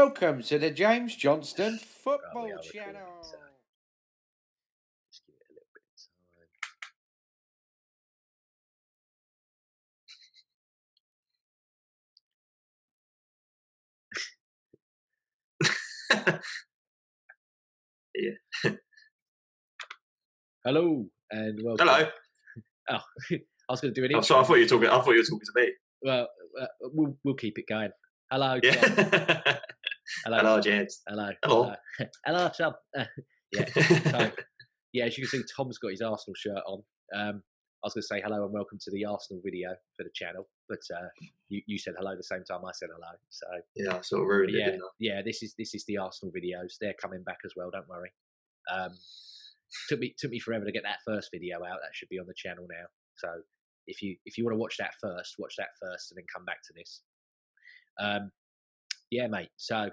welcome to the James Johnston Right, we Football are recording, Channel. so just give it a little bit of time. Yeah. Hello and welcome. Hello. Oh, I was going to do an Oh, intro. sorry, I thought you were talking to me. Well, we'll keep it going. Hello, Tom. Yeah. Hello, James. Hello. Hello. Hello, Tom. Yeah. So, yeah, as you can see, Tom's got his Arsenal shirt on. I was going to say hello and welcome to the Arsenal video for the channel, but you said hello the same time I said hello. So Yeah, I sort of ruined it, didn't I? yeah, this is the Arsenal videos. They're coming back as well. Don't worry. Took me forever to get that first video out. That should be on the channel now. So if you want to watch that first, and then come back to this. Yeah, mate. So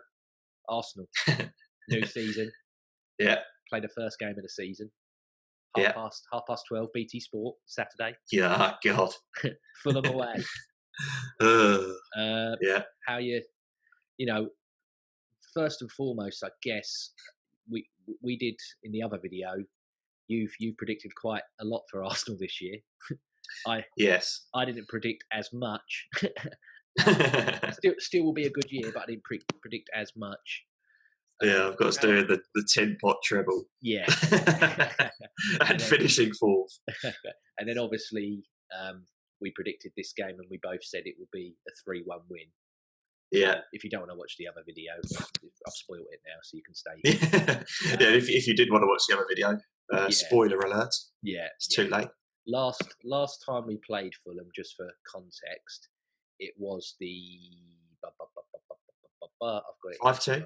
Arsenal, new season. Yeah. Play the first game of the season. Yeah. Half past 12. BT Sport Saturday. Yeah, God. Fulham away. Yeah. How you know? First and foremost, I guess we did in the other video. You've predicted quite a lot for Arsenal this year. Yes. I didn't predict as much. Still will be a good year, but I didn't predict as much. Yeah, I've got to do the tin pot treble. Yeah. and finishing fourth. And then obviously we predicted this game and we both said it would be a 3-1 win. Yeah. If you don't want to watch the other video, I've spoiled it now, so you can stay. Yeah, if you did want to watch the other video, spoiler alert. Yeah. It's too late. Last time we played Fulham, just for context, it was the I've got it. 5-2?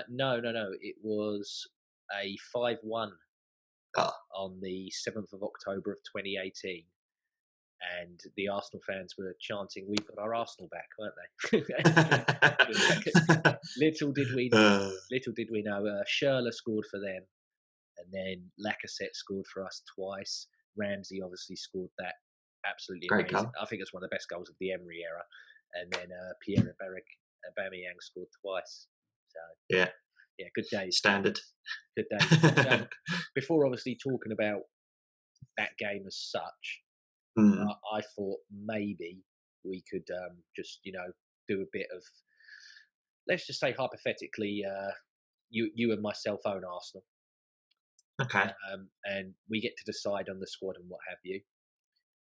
No. It was a 5-1 on the 7th of October of 2018. And the Arsenal fans were chanting, "We've got our Arsenal back," weren't they? Little did we know. Schürrle scored for them, and then Lacazette scored for us twice. Ramsey obviously scored that absolutely great amazing. goal. I think it's one of the best goals of the Emery era. And then Pierre-Emerick Aubameyang scored twice. So yeah, good days. Standard. Good days. Before obviously talking about that game as such, I thought maybe we could just do a bit of, let's just say hypothetically, you and myself own Arsenal. Okay. And we get to decide on the squad and what have you.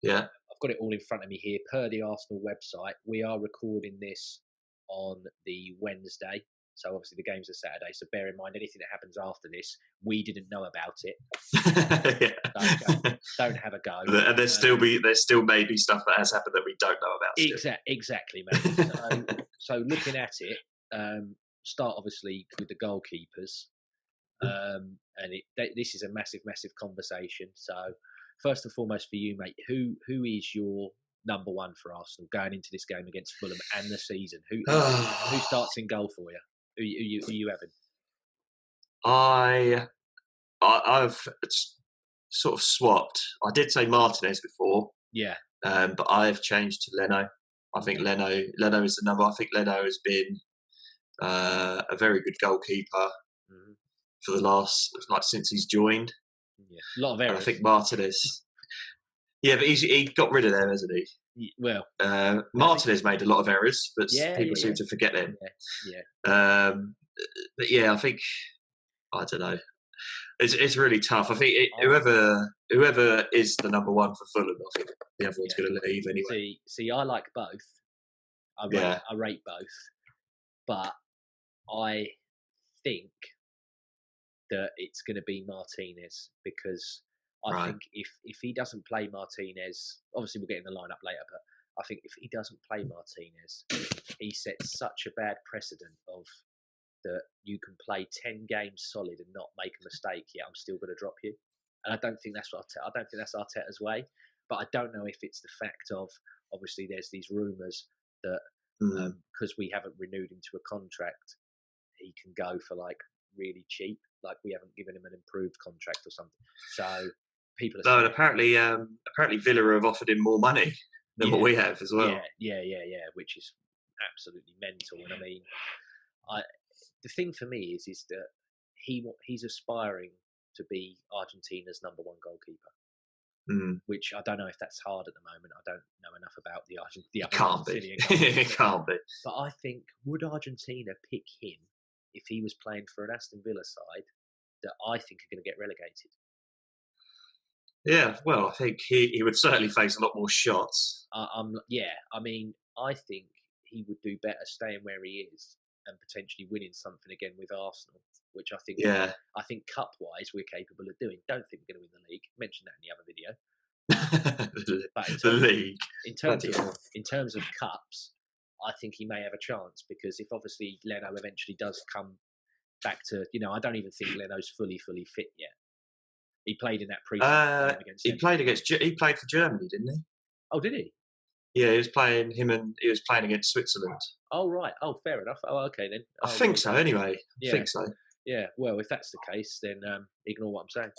Yeah. I've got it all in front of me here. Per the Arsenal website, we are recording this on the Wednesday. So obviously the game's a Saturday. So bear in mind, anything that happens after this, we didn't know about it. Don't have a go. And there's still maybe stuff that has happened that we don't know about. Exactly, mate. So looking at it, start obviously with the goalkeepers. And this is a massive conversation. So first and foremost for you, mate, who is your number one for Arsenal going into this game against Fulham and the season? Who starts in goal for you? Who you having? I've sort of swapped. I did say Martinez before. Yeah. But I've changed to Leno. I think Leno is the number. I think Leno has been a very good goalkeeper for the last, since he's joined. Yeah. A lot of errors. And I think Martinez. Yeah, but he got rid of them, hasn't he? Well, Martinez made a lot of errors, but people seem to forget them. Yeah. But yeah, I think, I don't know. It's really tough. I think whoever is the number one for Fulham, I think the other one's going to leave anyway. See, I like both. I rate both, but I think that it's going to be Martinez, because I think if he doesn't play Martinez, obviously we'll get in the lineup later, but I think if he doesn't play Martinez, he sets such a bad precedent of that you can play 10 games solid and not make a mistake. Yeah, I'm still going to drop you, and I don't think that's Arteta's way. But I don't know if it's the fact of, obviously there's these rumours that because we haven't renewed him to a contract, he can go for like really cheap. Like we haven't given him an improved contract or something. So people are and apparently Villa have offered him more money than what we have as well. Yeah, which is absolutely mental. And I mean, The thing for me is that he's aspiring to be Argentina's #1 goalkeeper. Which I don't know if that's hard at the moment. I don't know enough about the other Argentinian goalkeepers. It can't be. But I think, would Argentina pick him if he was playing for an Aston Villa side that I think are going to get relegated? Yeah, well, I think he would certainly face a lot more shots. I mean, I think he would do better staying where he is and potentially winning something again with Arsenal, which I think cup-wise we're capable of doing. Don't think we're going to win the league. Mentioned that in the other video. But the league. In terms of cups, I think he may have a chance because if obviously Leno eventually does come back to, I don't even think Leno's fully fit yet. He played in that pre-season game against. He played for Germany, didn't he? Oh, did he? Yeah, he was playing against Switzerland. Oh right. Oh, fair enough. Oh, okay then. I think so. Anyway, I think so. Yeah. Well, if that's the case, then ignore what I'm saying.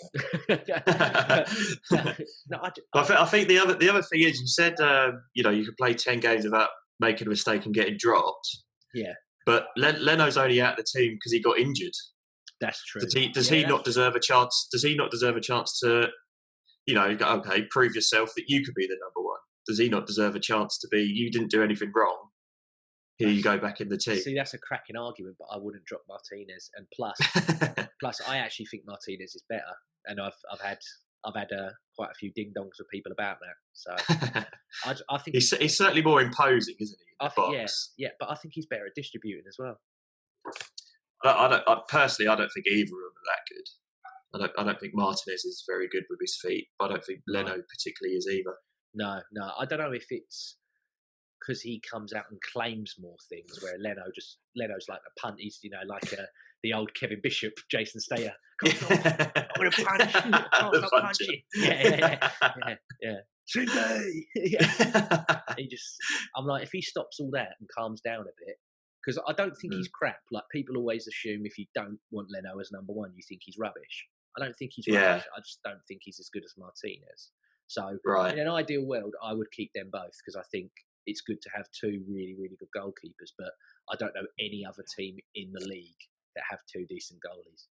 No, I think the other thing is you said you could play 10 games without making a mistake and getting dropped. Yeah. But Leno's only out of the team because he got injured. That's true. Does he not deserve a chance? Does he not deserve a chance to, prove yourself that you could be the #1? Does he not deserve a chance to be? You didn't do anything wrong. Here you go back in the team. See, that's a cracking argument, but I wouldn't drop Martinez. And plus, I actually think Martinez is better. And I've had quite a few ding dongs with people about that. So I think he's certainly more imposing, isn't he? Yeah, but I think he's better at distributing as well. Personally, I don't think either of them are that good. I don't think Martinez is very good with his feet. But I don't think Leno particularly is either. No, I don't know if it's because he comes out and claims more things, where Leno's like a punt. He's like the old Kevin Bishop, Jason Stayer. I'm gonna punch you. I'll punch you. Yeah. I'm like, if he stops all that and calms down a bit, because I don't think he's crap. Like people always assume if you don't want Leno as #1, you think he's rubbish. I don't think he's rubbish. I just don't think he's as good as Martinez. So in an ideal world, I would keep them both because I think it's good to have two really, really good goalkeepers. But I don't know any other team in the league that have two decent goalies.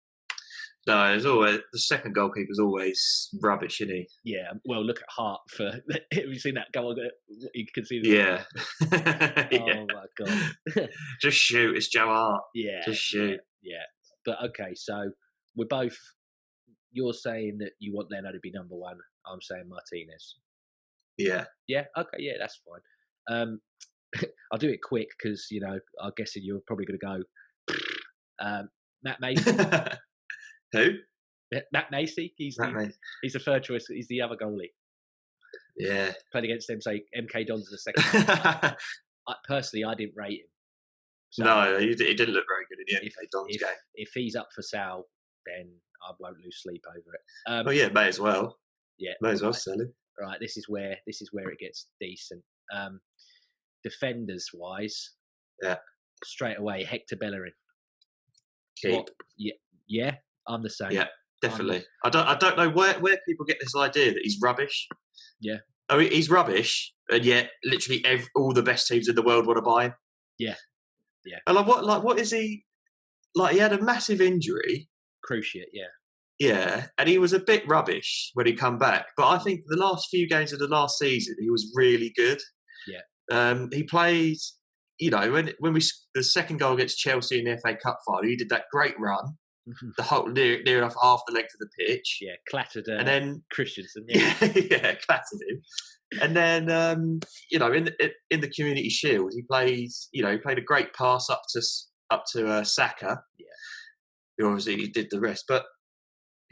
No, there's always the second goalkeeper's always rubbish, isn't he? Yeah. Well, look at Hart for. Have you seen that goal? You can see. Yeah. Oh my god! Just shoot. It's Joe Hart. Yeah. Just shoot. Yeah. But okay, so we're both. You're saying that you want Leno to be #1. I'm saying Martinez. Yeah. Yeah. Okay. Yeah, that's fine. I'll do it quick because I'm guessing you're probably going to go. Matt Macy. Who? Matt Macy. He's the third choice. He's the other goalie. Yeah. Played against them. Say MK Dons in the second. Personally, I didn't rate him. So no, he didn't look very good in the MK Dons game. If he's up for sale, then I won't lose sleep over it. Oh yeah, may as well. Yeah, may as well sell him. Right, this is where it gets decent. Defenders wise, straight away Hector Bellerin. Keep. Yeah, I'm the same. Yeah, definitely. I don't know where people get this idea that he's rubbish. Yeah. Oh, he's rubbish, and yet literally all the best teams in the world want to buy him. Yeah. Yeah. And what is he? Like he had a massive injury. Cruciate, yeah. Yeah, and he was a bit rubbish when he come back. But I think the last few games of the last season, he was really good. Yeah. He played, when the second goal against Chelsea in the FA Cup final, he did that great run, the whole near enough half the length of the pitch. Yeah, clattered. And then Christensen. Yeah, clattered him. And then in the Community Shield, he played a great pass up to Saka. Yeah. Who obviously did the rest, but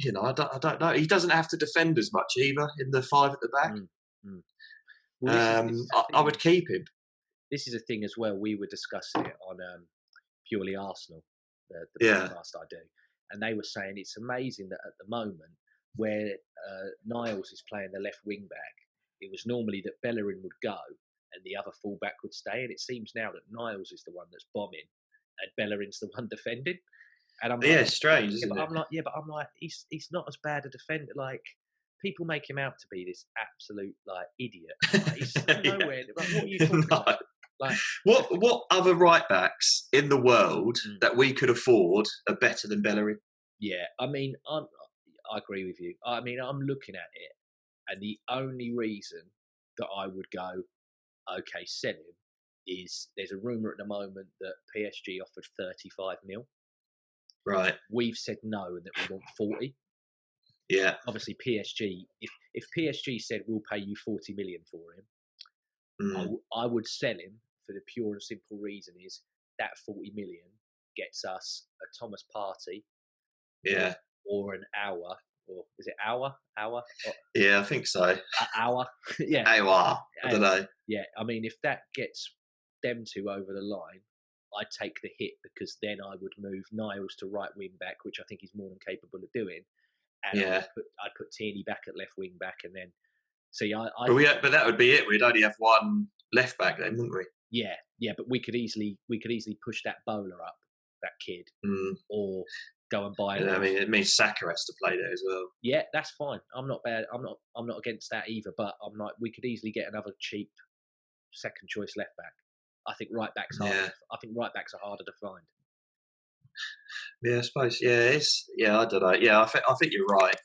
I don't know. He doesn't have to defend as much either in the five at the back. Well, I would keep him. This is a thing as well. We were discussing it on Purely Arsenal, the podcast I do, and they were saying it's amazing that at the moment where Niles is playing the left wing back, it was normally that Bellerin would go and the other fullback would stay, and it seems now that Niles is the one that's bombing and Bellerin's the one defending. And I'm like, strange, isn't it? I'm like, he's not as bad a defender. Like, people make him out to be this absolute idiot. Like, he's nowhere. Like, what are you talking about? Like, what other right backs in the world that we could afford are better than Bellerin? yeah, I mean, I agree with you. I mean, I'm looking at it, and the only reason that I would go, okay, sell him, is there's a rumor at the moment that PSG offered 35 mil. Right. We've said no, and that we want 40. Yeah. Obviously, PSG. If PSG said we'll pay you 40 million for him, I would sell him for the pure and simple reason is that 40 million gets us a Thomas Partey, Yeah. or an hour, or is it hour? Yeah, I think so. Hour, yeah. Hour. I don't know. Yeah, I mean, if that gets them two over the line, I'd take the hit because then I would move Niles to right wing back, which I think he's more than capable of doing, and Yeah. I'd put Tierney back at left wing back, and then see, But that would be it. We'd only have one left back then, wouldn't we? yeah, but we could easily push that bowler up, that kid, or go and buy. I mean, it means Saka has to play there as well. Yeah, that's fine. I'm not bad. I'm not against that either. But I'm like, we could easily get another cheap second choice left back. I think right backs harder. Yeah. I think right backs are harder to find. Yeah, I suppose. Yeah, I don't know. Yeah, I think you're right.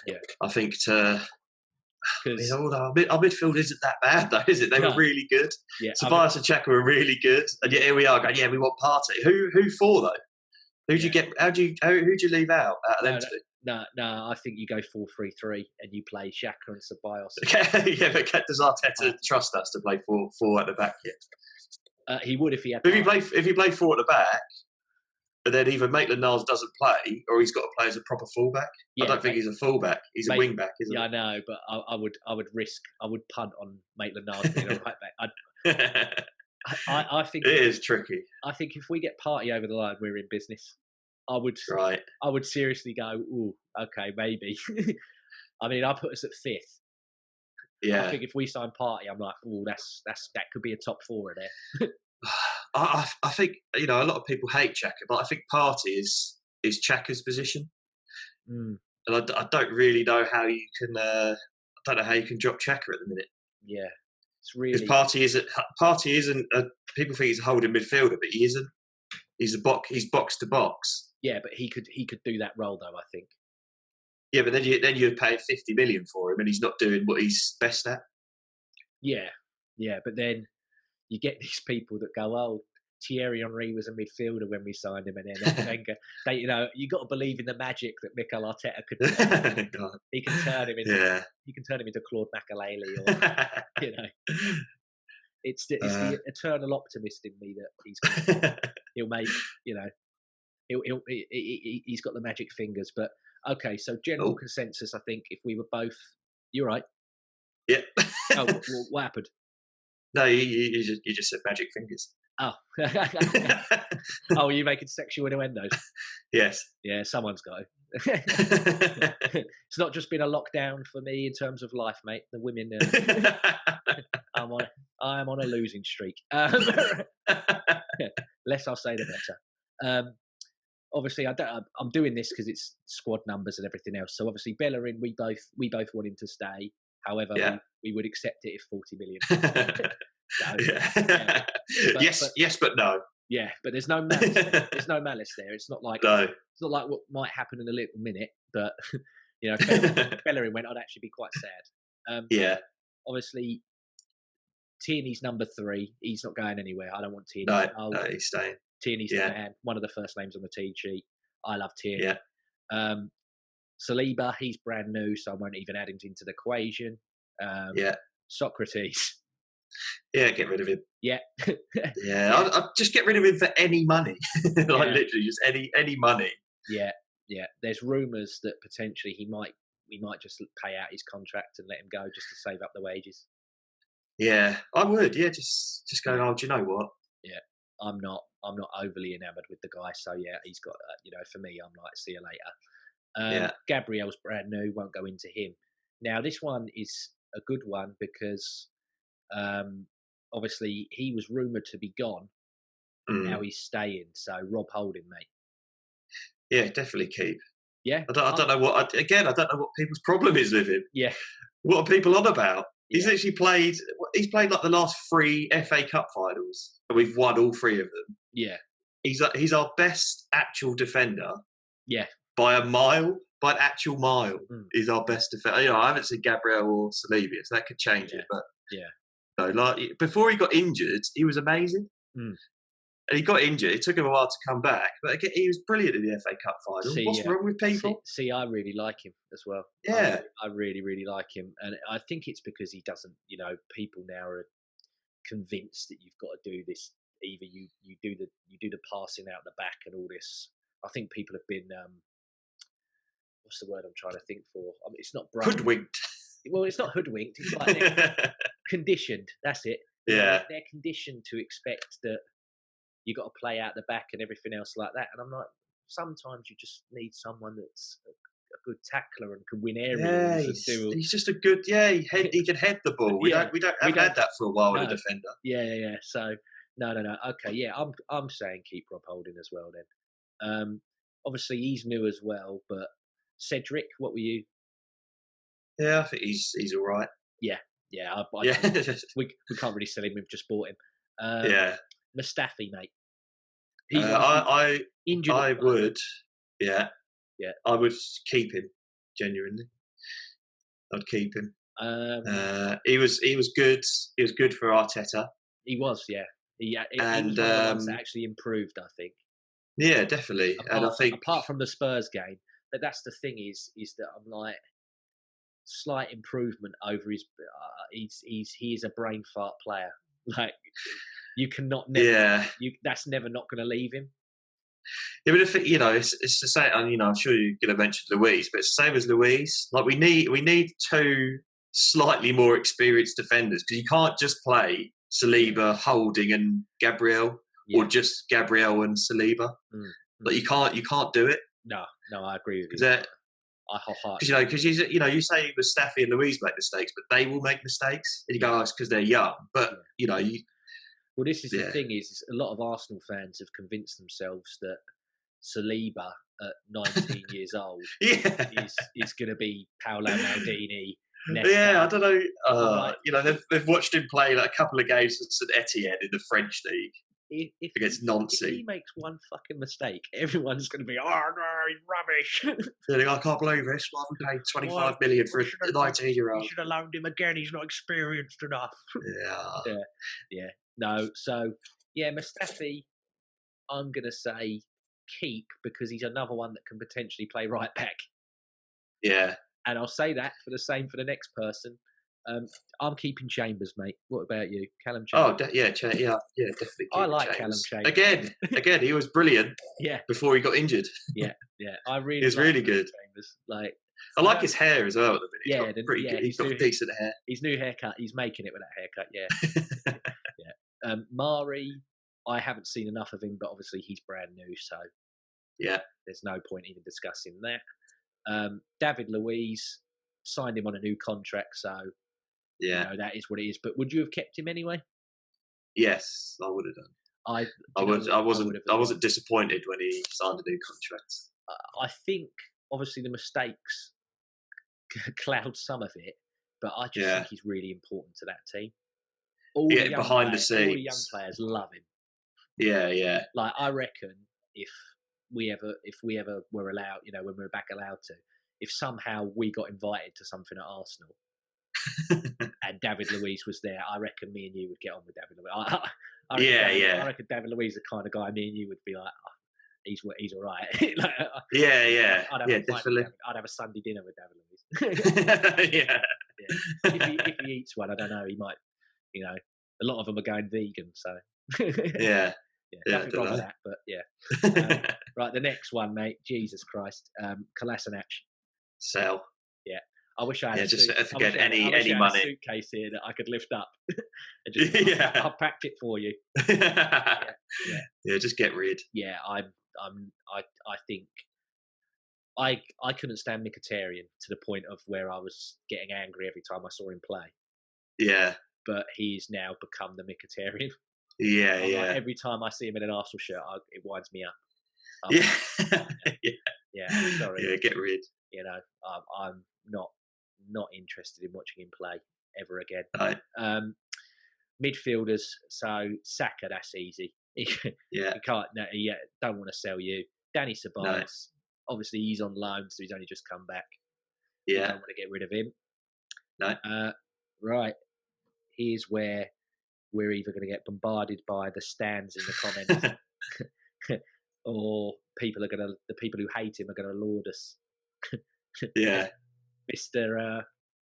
Yeah, I think because our midfield isn't that bad though, is it? They were really good. Yeah, Tobias and Xhaka were really good, and yet here we are going. Yeah, we want Partey. Who for though? Who'd you get? Who'd you leave out of them two? No. I think you go 4-3-3 and you play Xhaka and Ceballos. Yeah, but does Arteta trust us to play four at the back yet? He would if he had. But if you play four at the back, but then either Maitland-Niles doesn't play, or he's got to play as a proper fullback. Yeah, I don't think he's a fullback. He's a wing back, isn't he? Yeah, I know, but I would punt on Maitland-Niles being a right back. I think it is tricky. I think if we get Partey over the line, we're in business. I would seriously go, ooh, okay, maybe. I mean, I put us at 5th. Yeah. I think if we sign Partey, I'm like, ooh, that could be a top 4 there. I think a lot of people hate Xhaka, but I think Partey is Xhaka's position, and I don't really know how you can. I don't know how you can drop Xhaka at the minute. Yeah, it's really because Partey isn't. People think he's a holding midfielder, but he isn't. He's box to box. Yeah, but he could do that role though, I think. Yeah, but then you're paying 50 million for him, and he's not doing what he's best at. Yeah, but then you get these people that go, "Oh, Thierry Henry was a midfielder when we signed him," and then Wenger. You got to believe in the magic that Mikel Arteta could do. He can turn him into he can turn him into Claude Makelele, or it's the eternal optimist in me that he'll make he's got the magic fingers. But okay, so general consensus, I think, if we were both, you're right. Yeah. Oh, what happened? No, you just said magic fingers. Oh. Oh, are you making sexual innuendos? Yes. Yeah, someone's got to. It's not just been a lockdown for me in terms of life, mate. The women, I'm on a losing streak. Less I'll say, the better. Obviously, I'm doing this because it's squad numbers and everything else. So obviously, Bellerin, we both want him to stay. However, we would accept it if 40 million. Yes, but no. Yeah, but there's no malice. There's no malice there. It's not like it's not like what might happen in a little minute. But if Bellerin went, I'd actually be quite sad. Obviously, Tierney's number 3. He's not going anywhere. I don't want Tierney. No, he's staying. Tierney's the man. One of the first names on the team sheet. I love Tierney. Yeah. Saliba, he's brand new, so I won't even add him into the equation. Socrates. Yeah, get rid of him. Yeah. I'd just get rid of him for any money. Literally just any money. Yeah. There's rumours that potentially we might just pay out his contract and let him go just to save up the wages. Yeah, I would. Yeah, just go. Oh, do you know what? Yeah, I'm not overly enamoured with the guy. So yeah, he's got. For me, I'm like, see you later. Gabriel's brand new. Won't go into him. Now this one is a good one because obviously he was rumoured to be gone. Now he's staying. So Rob Holding, mate. Yeah, definitely keep. Yeah, I don't know what. I don't know what people's problem is with him. Yeah, what are people on about? He's literally played. He's played like the last 3 FA Cup finals, and we've won all 3 of them. Yeah. He's our best actual defender. Yeah. By a mile, by an actual mile, he's our best defender. You know, I haven't seen Gabriel or Saliba, so that could change it. But no, like before he got injured, he was amazing. And he got injured. It took him a while to come back, but again, he was brilliant in the FA Cup final. What's wrong with people? See, I really like him as well. Yeah, I really, really like him, and I think it's because he doesn't. You know, people now are convinced that you've got to do this. Either you do the passing out the back and all this. I think people have been what's the word I'm trying to think for? I mean, it's not hoodwinked. Well, it's not hoodwinked. It's like conditioned. That's it. Yeah, they're conditioned to expect that you got to play out the back and everything else like that. And I'm like, sometimes you just need someone that's a good tackler and can win aerials. Yeah, he's just a good. Yeah, he can head the ball. We haven't had that for a while with a defender. Yeah. So no. Okay, yeah, I'm saying keep Rob Holding as well then. Obviously he's new as well, but Cedric, what were you? Yeah, I think he's all right. Yeah. We can't really sell him. We've just bought him. Mustafi, mate. I injured. I would. Yeah. Yeah. I would keep him. Genuinely, I'd keep him. He was good. He was good for Arteta. He was, yeah. He was one of the ones that actually improved, I think. Yeah, definitely. Apart from the Spurs game, but that's the thing is that I'm like slight improvement over his. He is a brain fart player. Like you cannot never. That's never not going to leave him. Yeah, but if it's the same. And I'm sure you're going to mention Luis, but it's the same as Luis. Like we need 2 slightly more experienced defenders because you can't just play Saliba, Holding, and Gabriel, or just Gabriel and Saliba. Like you can't do it. No, I agree with you. Because you say Mustafi and Luis make mistakes, but they will make mistakes, and you go, it's because they're young. But Well, this is the thing: is a lot of Arsenal fans have convinced themselves that Saliba at 19 years old is going to be Paolo Maldini. I don't know. They've watched him play like a couple of games at St Etienne in the French league against Nancy. If he makes one fucking mistake, everyone's going to be, oh no, he's rubbish. I can't believe this. Why have we paid 25 million for a 19-year-old? You should have loaned him again. He's not experienced enough. Yeah. No, so Mustafi, I'm going to say keep because he's another one that can potentially play right back. Yeah. And I'll say that for the next person. I'm keeping Chambers, mate. What about you, Callum Chambers? Oh, definitely. I like Chambers. Callum Chambers. Again, he was brilliant. Before he got injured. Yeah. I really. He was really good. Chambers. Like, I like his hair as well at the minute. He's got decent hair. His new haircut. He's making it with that haircut. Yeah. Mari, I haven't seen enough of him, but obviously he's brand new, so there's no point even discussing that. David Luiz signed him on a new contract, so that is what it is. But would you have kept him anyway? Yes, I would have done. I wasn't disappointed when he signed a new contract. I think obviously the mistakes cloud some of it, but I just think he's really important to that team. Behind the scenes, all the young players love him. Yeah. Like I reckon if we ever were allowed, when we were back allowed to, if somehow we got invited to something at Arsenal and David Luiz was there, I reckon me and you would get on with David Luiz. I reckon David Luiz is the kind of guy me and you would be like, oh, he's all right. Definitely. I'd have a Sunday dinner with David Luiz. Yeah. If he eats one, I don't know. He might. A lot of them are going vegan, so nothing wrong with that. But right, the next one, mate. Jesus Christ, Kolasinac. Sell. Yeah, I wish I had. Any money. A suitcase here that I could lift up. I packed it for you. Just get rid. Yeah, I think I couldn't stand Mkhitaryan to the point of where I was getting angry every time I saw him play. Yeah. But he's now become the Mkhitaryan. Yeah. Like, every time I see him in an Arsenal shirt, it winds me up. I'm sorry. Yeah, get rid. I'm not interested in watching him play. ever again. Right. Midfielders, so Saka, that's easy. You can't. No, don't want to sell you. Danny Ceballos, obviously he's on loan, so he's only just come back. Yeah. You don't want to get rid of him. No. Right. Here's where we're either going to get bombarded by the stands in the comments, or the people who hate him are going to laud us. Yeah. Mr.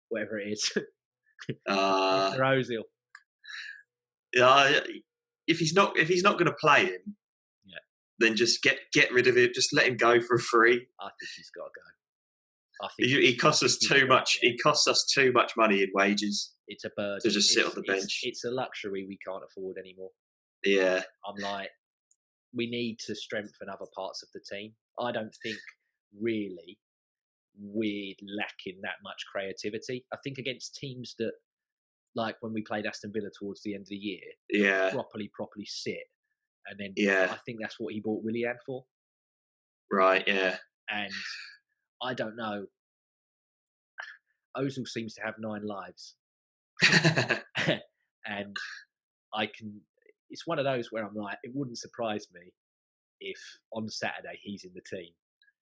Whatever it is. Mr. Ozil. Yeah. If he's not going to play him, then just get rid of him. Just let him go for free. I think he's got to go. He costs us too much. He costs us too much money in wages. It's a burden to just sit on the bench. It's a luxury we can't afford anymore. Yeah, I'm like, we need to strengthen other parts of the team. I don't think really we're lacking that much creativity. I think against teams that, like when we played Aston Villa towards the end of the year, properly sit, and then I think that's what he bought Willian for. Right. Yeah. And I don't know. Ozil seems to have 9 lives. And it's one of those where I'm like, it wouldn't surprise me if on Saturday he's in the team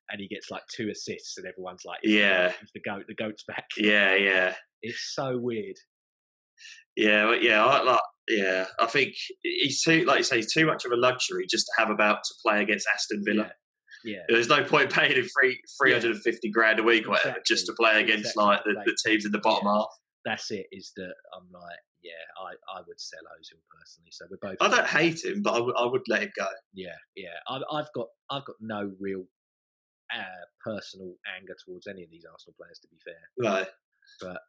and he gets like 2 assists and everyone's like, he's the goat's back. Yeah. It's so weird. I think he's too, like you say, he's too much of a luxury just to have about to play against Aston Villa. Yeah. There's no point paying him 350 grand a week or whatever just to play against like the teams in the bottom half. That's it. Is that I'm like, I would sell Ozil personally. So we're both. I don't hate him, but I would let him go. Yeah. I've got no real personal anger towards any of these Arsenal players, to be fair. Right. But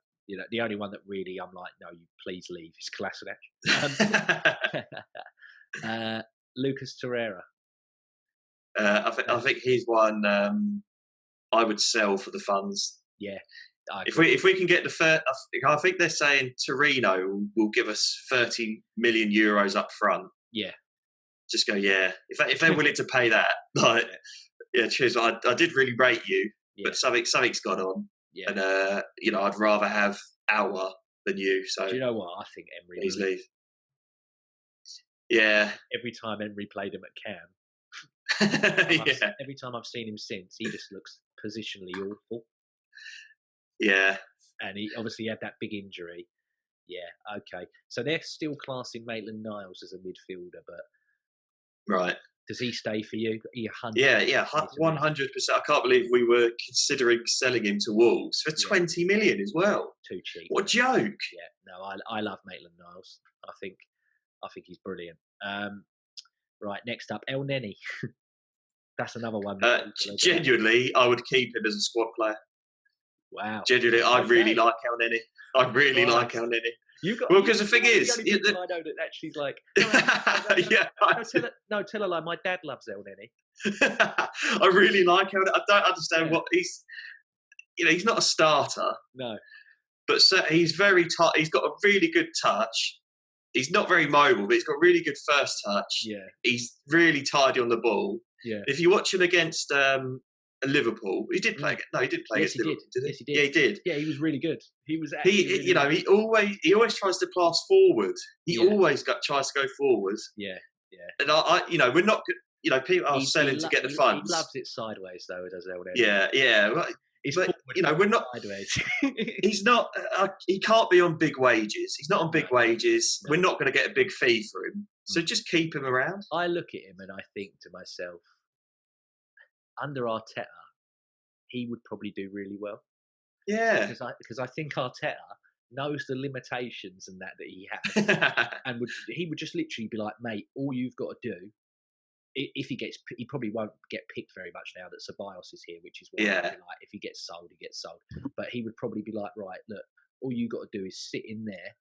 the only one that really I'm like, no, you please leave is Kolasinac. Lucas Torreira. I think he's one I would sell for the funds. Yeah. If we can get the first, I think they're saying Torino will give us 30 million euros up front. Yeah. Just go, if they're willing to pay that, like, cheers. I did really rate you, but something's gone on, and I'd rather have our than you. So do you know what? I think Emery please leave. Yeah. Every time Emery played him at Cam. Every time I've seen him since, he just looks positionally awful. Yeah. And he obviously had that big injury. Yeah, okay. So they're still classing Maitland-Niles as a midfielder, but right. Does he stay for you? 100%. Yeah, 100%. I can't believe we were considering selling him to Wolves for 20 million as well. Too cheap. What a joke. Yeah, no, I love Maitland-Niles. I think he's brilliant. Right, next up, El Neni. That's another one. Genuinely, I would keep him as a squad player. Wow. Genuinely, I really like El Neni. I really like El Neni. Because the thing is, I know that actually is like, tell a lie. My dad loves El Neni. I really like El Neni. I don't understand what he's. He's not a starter. No. But he's very tight. He's got a really good touch. He's not very mobile, but he's got really good first touch. Yeah. He's really tidy on the ball. Yeah. If you watch him against Liverpool, he did play. No, he did play against Liverpool. Did he? Yes, he did. Yeah, he did. Yeah, he was really good. He was. He always tries to pass forward. He always tries to go forward. Yeah. And we're not. People are selling to get the funds. He loves it sideways, though. Does El Neni? Yeah. But we're not. Sideways. He's not. He can't be on big wages. He's not on big wages. No. We're not going to get a big fee for him. So just keep him around. I look at him and I think to myself, under Arteta, he would probably do really well. Yeah. Because I think Arteta knows the limitations and that he has, and he would just literally be like, mate, all you've got to do. If he probably won't get picked very much now that Ceballos is here, which is why like, if he gets sold, he gets sold. But he would probably be like, right, look, all you got to do is sit in there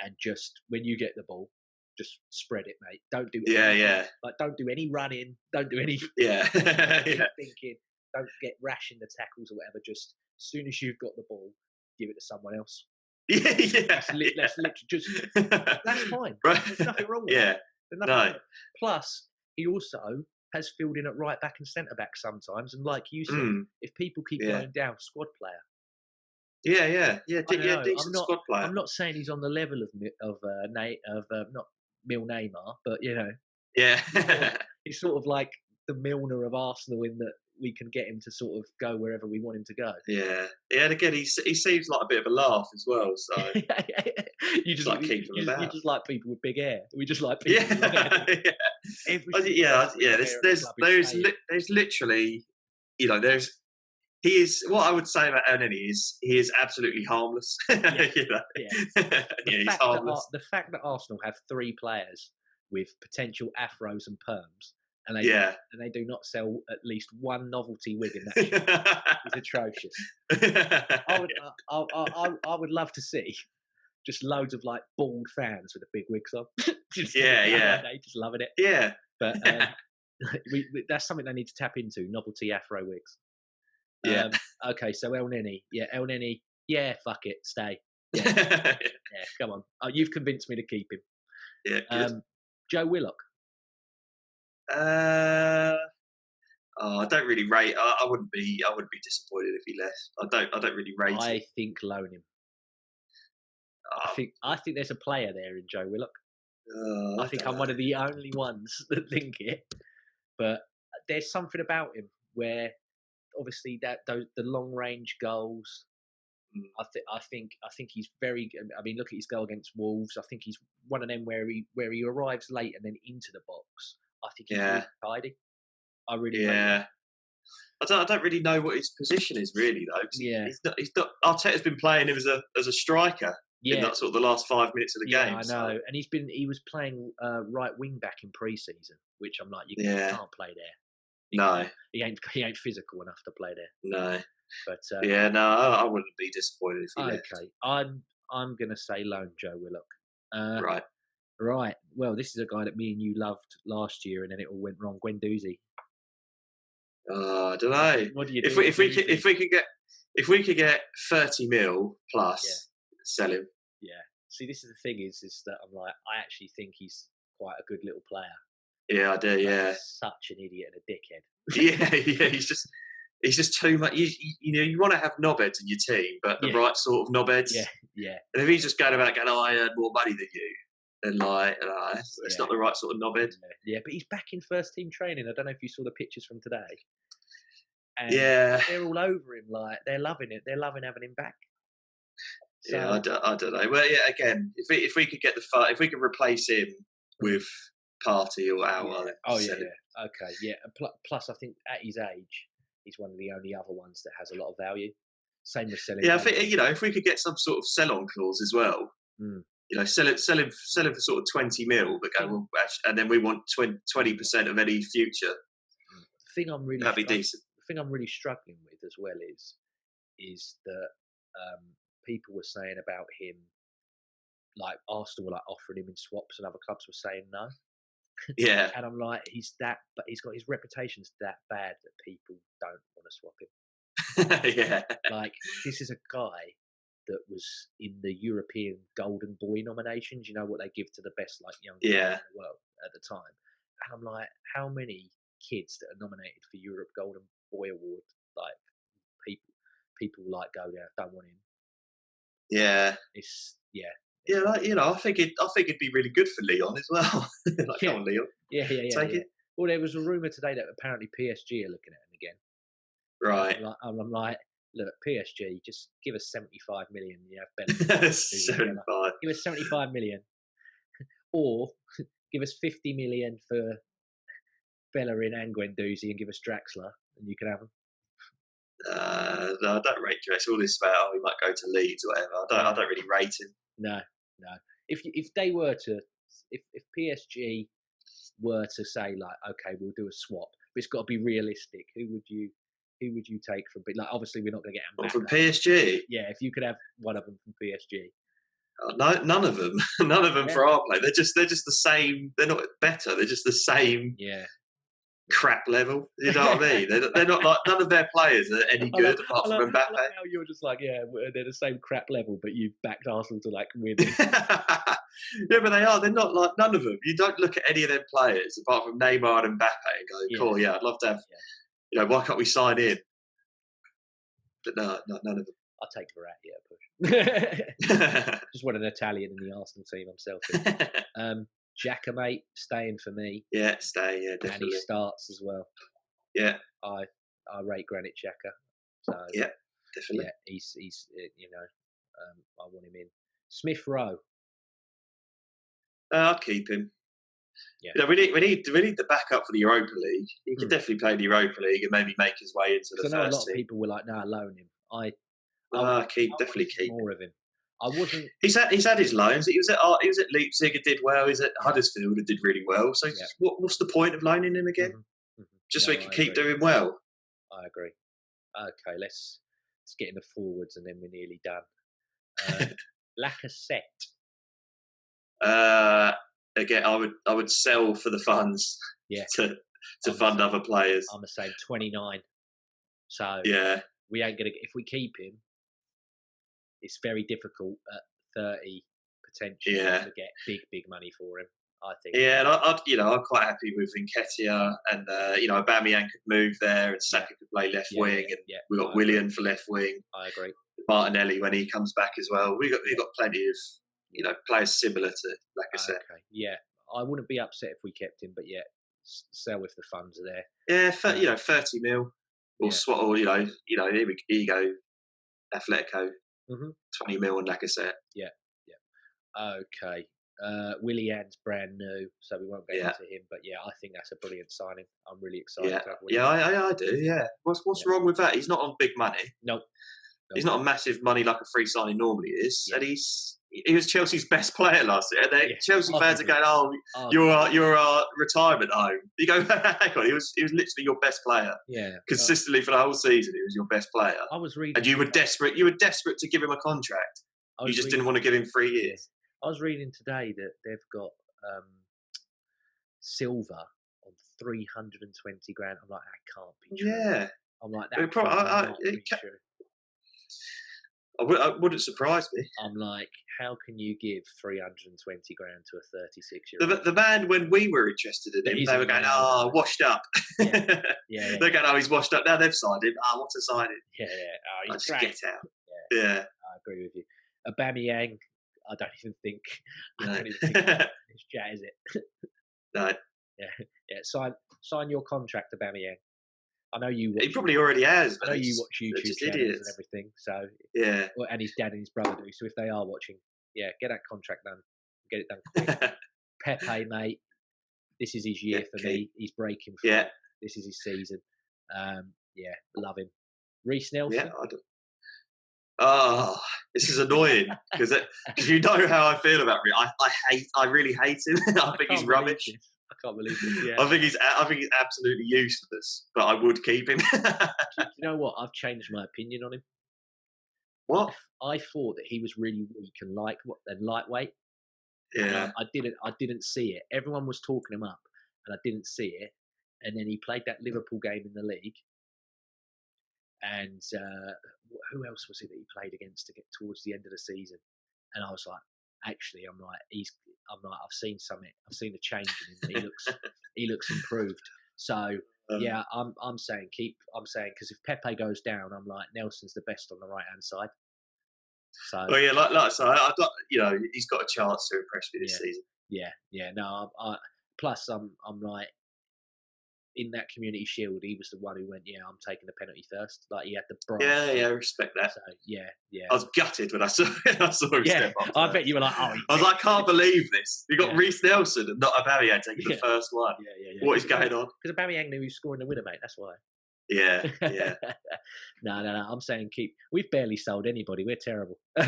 and just when you get the ball, just spread it, mate. Don't do anything. Like don't do any running, don't do any thinking, don't get rash in the tackles or whatever. Just as soon as you've got the ball, give it to someone else. Let's literally just that's fine. Right. There's nothing wrong with that. No. Plus, he also has filled in at right back and centre back sometimes. And like you said, if people keep going down, squad player. I don't know. Decent squad player. I'm not saying he's on the level of not Neymar, but Yeah, he's sort of like the Milner of Arsenal in that we can get him to sort of go wherever we want him to go. yeah. And again, he seems like a bit of a laugh as well. So you just like keep him you about. just like people with big hair. We just like people. With Yeah. There's literally, there's. He is, what I would say about El Neni is he is absolutely harmless. Yeah. He's harmless. The fact that Arsenal have 3 players with potential afros and perms, and they do not sell at least one novelty wig in that shop is atrocious. I would love to see just loads of like bald fans with the big wigs on. They just loving it. Yeah, but that's something they need to tap into: novelty afro wigs. Yeah. Okay, so El Neni. Yeah, El Neni. Yeah, fuck it, stay. Yeah, come on. Oh, you've convinced me to keep him. Yeah, good. Joe Willock. I don't really rate. I wouldn't be disappointed if he left. I don't really rate him. I think loan him. I think there's a player there in Joe Willock. I think I'm one of the only ones that think it. But there's something about him where, obviously, the long range goals. I think he's very good. I mean, look at his goal against Wolves. I think he's one of them where he arrives late and then into the box. I think he's really tidy. I really I don't really know what his position is really though. He's not. Arteta's been playing him as a striker in that sort of the last 5 minutes of the game. I know, and he was playing right wing back in pre-season, which I'm like, you can't play there. He ain't physical enough to play there. No, but I wouldn't be disappointed if he left. Okay, I'm gonna say loan Joe Willock. Right. Well, this is a guy that me and you loved last year, and then it all went wrong. Guendouzi. I don't know. What do you do? If we could get 30 mil plus, sell him. Yeah. See, this is the thing is that I'm like, I actually think he's quite a good little player. Yeah, I do. Yeah. He's such an idiot and a dickhead. Yeah. He's just too much. You want to have knobheads in your team, but the right sort of knobheads. Yeah. And if he's just going about going, I earn more money than you, then it's not the right sort of knobhead. Yeah, but he's back in first team training. I don't know if you saw the pictures from today. And they're all over him. Like they're loving it. They're loving having him back. So, I don't know. Well, again, if we could get if we could replace him with Partey or Auer. Okay, yeah. Plus, I think at his age, he's one of the only other ones that has a lot of value. Same with selling. Yeah, I think if we could get some sort of sell-on clause as well. Sell him for sort of 20 mil, but go and then we want 20% of any future. That'd be decent. The thing I'm really struggling with as well is that people were saying about him, like Arsenal were like offering him in swaps, and other clubs were saying no. Yeah, and I'm like, but he's got his reputation's that bad that people don't want to swap him. Yeah, like this is a guy that was in the European Golden Boy nominations. You know what they give to the best young player in the world at the time. And I'm like, how many kids that are nominated for Europe Golden Boy Award, like people like go there, don't want him. Yeah, I think it'd be really good for Leon as well. Come on, Leon. Yeah. Take it. Well, there was a rumor today that apparently PSG are looking at him again. Right. I'm like, look, PSG, just give us 75 million. You have 75. Give us 75 million, or give us 50 million for Bellerin and Guendouzi, and give us Draxler, and you can have them. No, I don't rate Draxler. All this about he might go to Leeds or whatever. I don't really rate him. No. If they were to, if PSG were to say like, okay, we'll do a swap, but it's got to be realistic. Who would you take from? Like, obviously, we're not going to get them back. From PSG. Yeah, if you could have one of them from PSG. No, none of them. None of them for our play. They're just the same. They're not better. They're just the same. Yeah. Crap level. You know what I mean? They're not like none of their players are any good apart from Mbappe. I like how you're just like, they're the same crap level, but you've backed Arsenal to like win. Yeah, but they are. They're not like none of them. You don't look at any of their players apart from Neymar and Mbappe and go, cool, I'd love to have. Why can't we sign in? But no, none of them. I'll take Verratti at a push. Just want an Italian in the Arsenal team. I'm selfish. Xhaka, mate, staying for me. Yeah, stay. Yeah, definitely. And he starts as well. Yeah. I rate Granit Xhaka. So yeah, definitely. Yeah, he's I want him in. Smith Rowe. I'd keep him. Yeah. You know, we need the backup for the Europa League. He could definitely play the Europa League and maybe make his way into the first team. I know a lot of people were like, "No, loan him." I definitely keep more of him. I wasn't. He's had his loans. He was at Leipzig. It did well. He's at Huddersfield. It did really well. So what's the point of loaning him again? Just so he can keep doing well. I agree. Okay, let's get in the forwards and then we're nearly done. Lacazette. Again, I would sell for the funds. Yeah. To fund other players. I'm the same. 29. So yeah, we ain't gonna. If we keep him, it's very difficult at 30 potentially to get big money for him. I think. Yeah, and I'm quite happy with Nketiah, and Aubameyang could move there, and Saka could play left wing, and we've got Willian for left wing. I agree. Martinelli when he comes back as well. We've got plenty of players similar to Lacazette. Okay. Yeah, I wouldn't be upset if we kept him, but sell if the funds are there. Yeah, 30 mil or swap, or here you go, Atletico, 20 mil on Lacazette. Yeah. Okay. Willian's brand new, so we won't go into him. But I think that's a brilliant signing. I'm really excited to have Willian. I do. Yeah. What's wrong with that? He's not on big money. Nope. He's not a massive money like a free signing normally is, and he was Chelsea's best player last year. Chelsea fans are going, "Oh, you're our retirement home." You go, "Hang on, he was literally your best player." Yeah, consistently for the whole season, he was your best player. I was reading, and you were desperate. You were desperate to give him a contract. You just didn't want to give him 3 years. I was reading today that they've got Silva on 320 grand. I'm like, that can't be true. Yeah, I'm like, that can't be true. It wouldn't surprise me. I'm like, how can you give 320 grand to a 36-year-old? The man, when we were interested in him, they were going, washed up. Yeah. They're going, he's washed up. Now they've signed him. What a signing. Yeah. Just get out. Yeah. I agree with you. Aubameyang, I don't even think it's chat, is it? No. Yeah. Sign your contract, Aubameyang. I know you. He probably already has. I know you watch YouTube channels and everything. So yeah, and his dad and his brother do. So if they are watching, get that contract done. Get it done quick. Pepe, mate, this is his year for me. He's breaking through. Yeah, this is his season. Love him. Reece Nelson. Yeah, I do. Oh, this is annoying because you know how I feel about Reece. I really hate him. I think he's rubbish. I can't believe it. Yeah. I think he's absolutely useless, but I would keep him. You know what? I've changed my opinion on him. What? I thought that he was really weak and lightweight. Yeah. I didn't see it. Everyone was talking him up, and I didn't see it. And then he played that Liverpool game in the league. And who else was it that he played against to get towards the end of the season? And I was like, actually, I've seen something. I've seen a change in him. He looks improved. So I'm saying because if Pepe goes down, I'm like, Nelson's the best on the right hand side. So like I said, he's got a chance to impress me this season. Yeah. No, plus I'm like, in that Community Shield, he was the one who went, I'm taking the penalty first. Like, he had the bright. Yeah, I respect that. So, yeah. I was gutted when I saw him step up. I bet you were like, I was like, I can't believe this. You got Reece Nelson and not Aubameyang taking the first one. Yeah. What is going on? Because Aubameyang knew he was scoring the winner, mate. That's why. Yeah. No. I'm saying we've barely sold anybody. We're terrible. And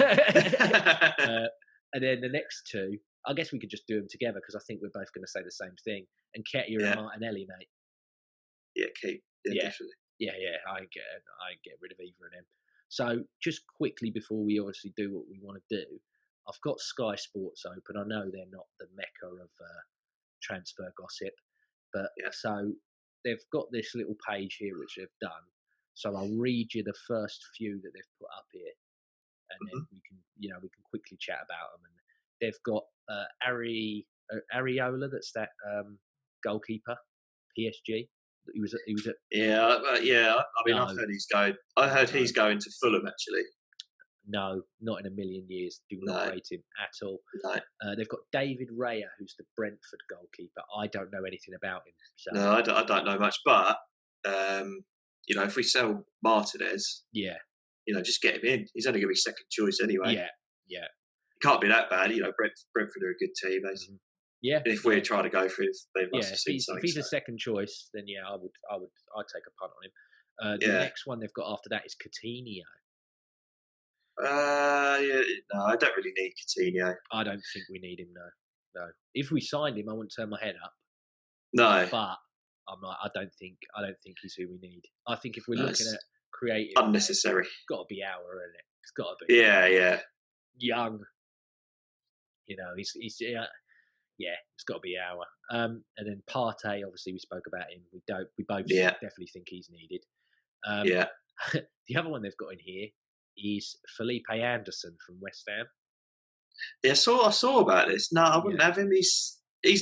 then the next two, I guess we could just do them together because I think we're both going to say the same thing. And Nketiah and Martinelli, mate. Yeah, keep. Definitely. Yeah. I ain't get rid of either of them. So just quickly before we obviously do what we want to do, I've got Sky Sports open. I know they're not the mecca of transfer gossip, but so they've got this little page here which they've done. So I'll read you the first few that they've put up here, and then we can quickly chat about them. And they've got Areola, that's that goalkeeper, PSG. He was at. I mean, I've heard he's going. I heard he's going to Fulham actually. No, not in a million years. Do not No. rate him at all. No. They've got David Raya, who's the Brentford goalkeeper. I don't know anything about him. So. No, I don't know much. But if we sell Martinez, yeah, just get him in. He's only going to be second choice anyway. Yeah. It can't be that bad. Brentford are a good team. Mm-hmm. Yeah. And if we're trying to go for it, they must have seen something. If he's a second choice, then I'd take a punt on him. The next one they've got after that is Coutinho. No, I don't really need Coutinho. I don't think we need him. No. If we signed him, I wouldn't turn my head up. No, but I'm not. I don't think he's who we need. I think if we're looking at creative, unnecessary. It's got to be our, isn't it? It's got to be. Yeah. Young. He's it's got to be our. And then Partey, obviously we spoke about him. We both definitely think he's needed. The other one they've got in here is Felipe Anderson from West Ham. Yeah, I saw about this. No, I wouldn't have him. He's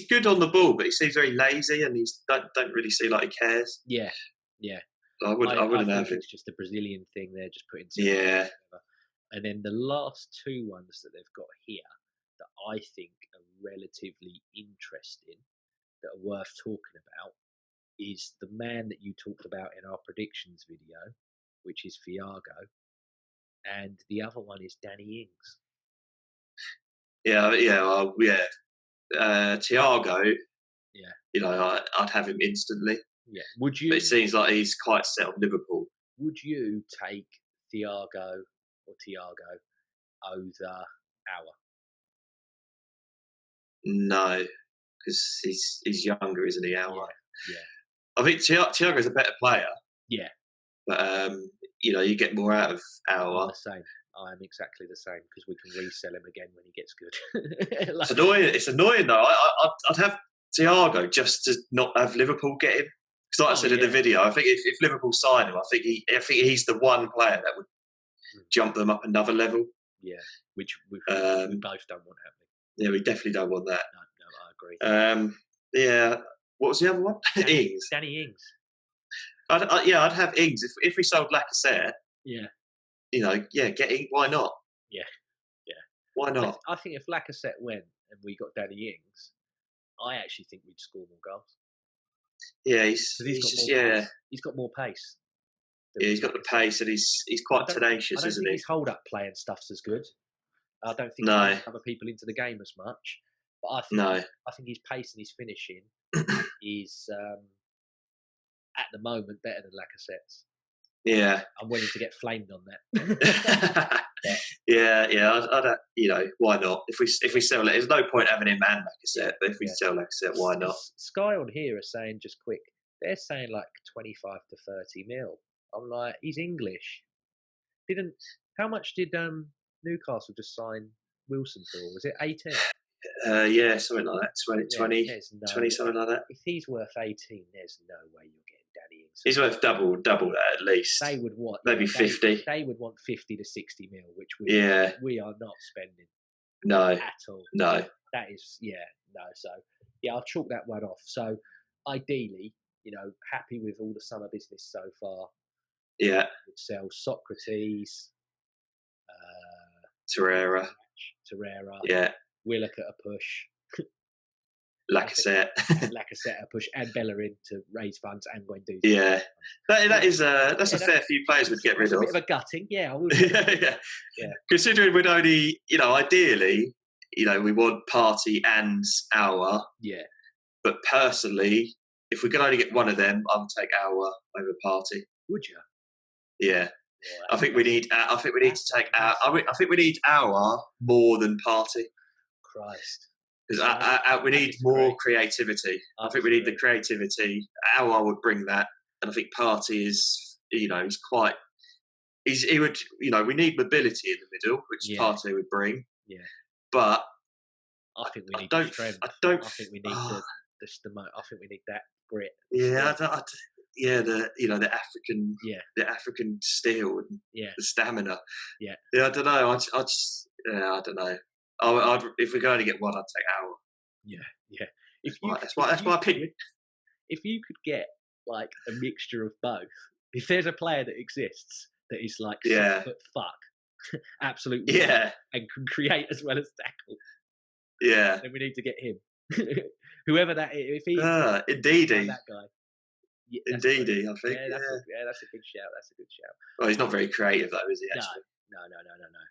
good on the ball, but he seems very lazy, and he don't really seem like he cares. Yeah. I wouldn't have him. It's just a Brazilian thing they're just putting together. And then the last two ones that they've got here that I think are relatively interesting, that are worth talking about, is the man that you talked about in our predictions video, which is Thiago, and the other one is Danny Ings. Thiago. Yeah. I'd have him instantly. Yeah. Would you? But it seems like he's quite set on Liverpool. Would you take Thiago over our? No, because he's younger, isn't he? Our. Yeah. I think Thiago's a better player. Yeah. But you get more out of our. I'm the same. I am exactly the same because we can resell him again when he gets good. It's annoying though. I'd have Thiago just to not have Liverpool get him. Because like I said in the video, I think if Liverpool sign him, I think he's the one player that would jump them up another level. Yeah, which we both don't want happening. Yeah, we definitely don't want that. No, I agree. Yeah. What was the other one? Ings. Danny Ings. I'd have Ings if we sold Lacazette. Yeah. Get Ings. Why not? Yeah. Why not? I think if Lacazette went and we got Danny Ings, I actually think we'd score more goals. Yeah, he's got more pace. Yeah, he's got the pace, and he's quite tenacious, isn't he? His hold-up play and stuff's as good. I don't think he other people into the game as much. But I think his pace and his finishing is at the moment better than Lacazette's. Yeah, I'm willing to get flamed on that. I'd why not? If we sell it, there's no point having him and Lacazette. But if we sell Lacazette, why not? Sky on here are saying just quick. They're saying like 25 to 30 mil. I'm like, he's English. How much did Newcastle just sign Wilson for? Was it 18? Yeah, something like that. 20, something like that. If he's worth 18, there's no way you're getting Danny Ings. He's worth double that at least. They would want maybe 50. They would want 50 to 60 mil, which we are not spending. No, at all. No, that is no. So I'll chalk that one off. So ideally, happy with all the summer business so far. Yeah, would sell Socrates, Torreira. Yeah, Willock at a push. Lacazette a push, and Bellerin to raise funds, and Guendouzi. Yeah, that's a fair few players we'd get rid of. A bit of a gutting, yeah. I would. yeah. Considering we'd only, ideally, we want Partey and our. Yeah. But personally, if we could only get one of them, I would take our over Partey. Would you? Yeah. I think we need to take our. I think we need our more than Partey. Christ. Because we need more creativity. I think we need the creativity. Our would bring that, and I think Partey is, he's quite. He would, we need mobility in the middle, which Partey would bring. Yeah. But I think we need strength. I think we need I think we need that grit. Yeah, the African steel and the stamina. Yeah. Yeah, I don't know. I don't know. If we're going to get one, I'd take our. Yeah. That's my opinion. If you could get like a mixture of both, if there's a player that exists that is like 6 foot fuck, absolute Yeah, and can create as well as tackle. yeah. Then we need to get him. Whoever that is, if he find Indeedy, that guy. Yeah, that's great. indeedy. I think. Yeah, Yeah. that's a good shout. That's a good shout. Well, he's not very creative though, is he? No, Actually.